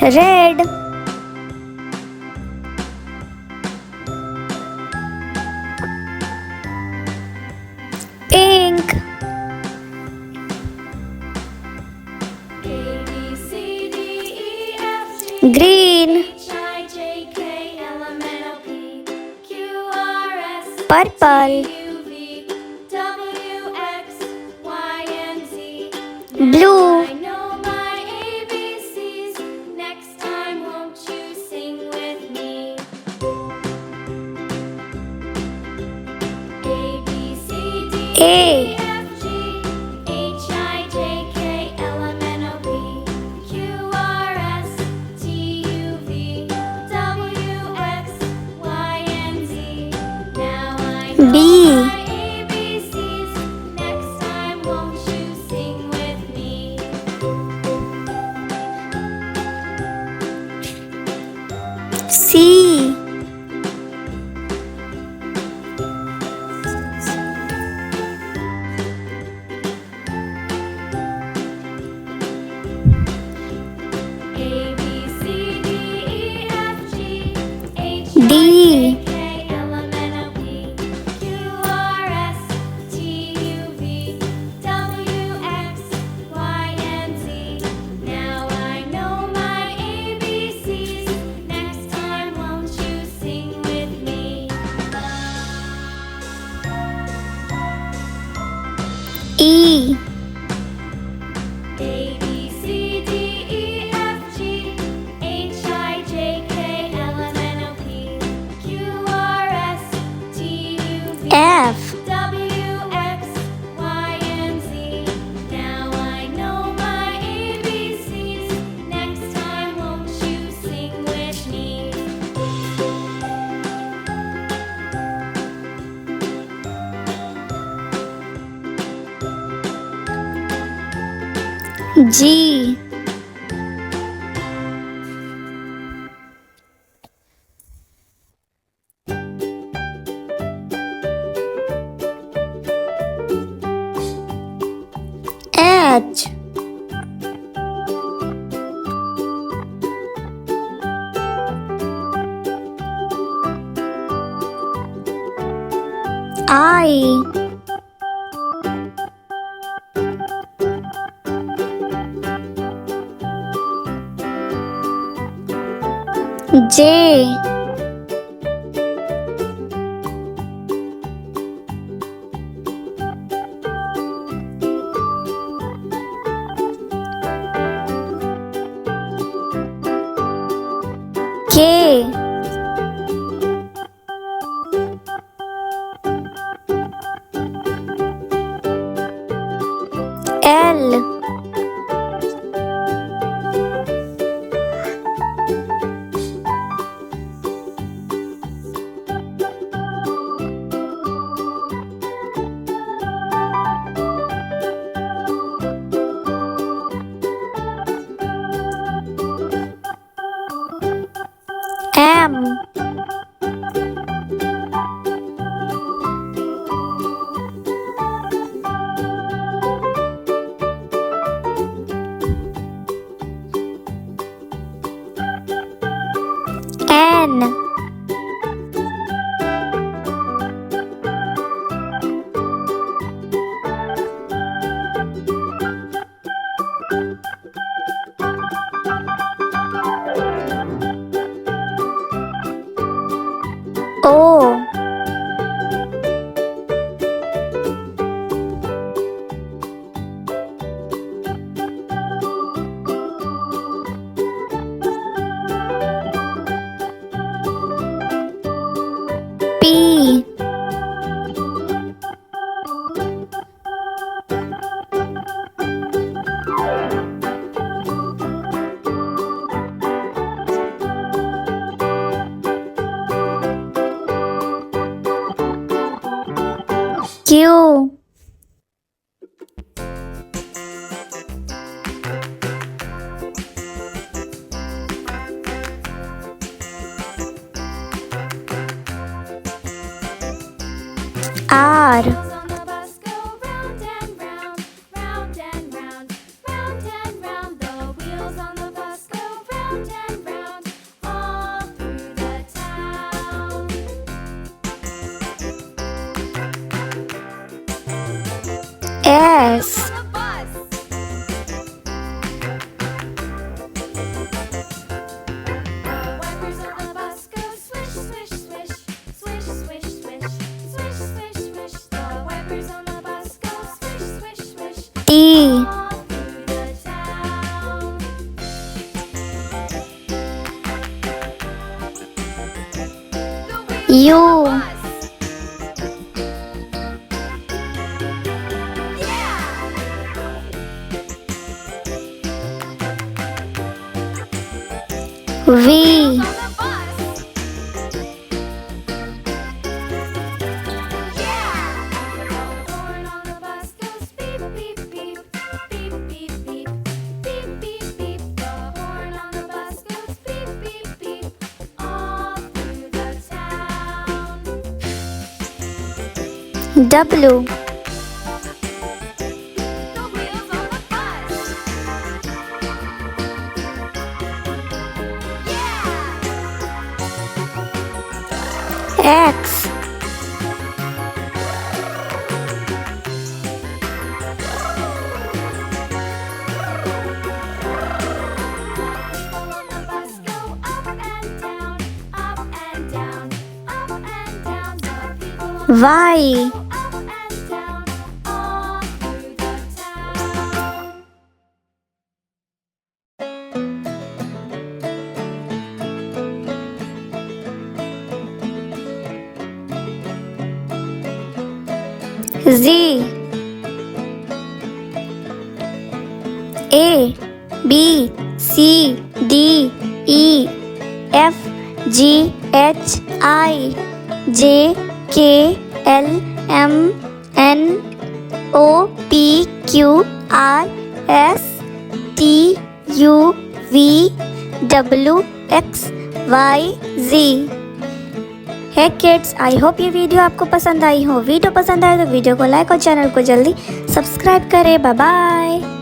red, pink, green, purple, blue, A, B, C, D, E, F, G, H, I, J, K, L, M, N, O, P, Q, R, Round and round, the wheels on the bus go round and S. T. U. V. W. X. Y. Z. A. B. C. D. E. F. G. H. I. J. K. L. M. N. O. P. Q. R. S. T. U. V. W. X. Y. Z. है kids, I hope ये video आपको पसंद आई हो। Video पसंद आए तो video को like और चैनल को जल्दी सब्सक्राइब करें। Bye bye.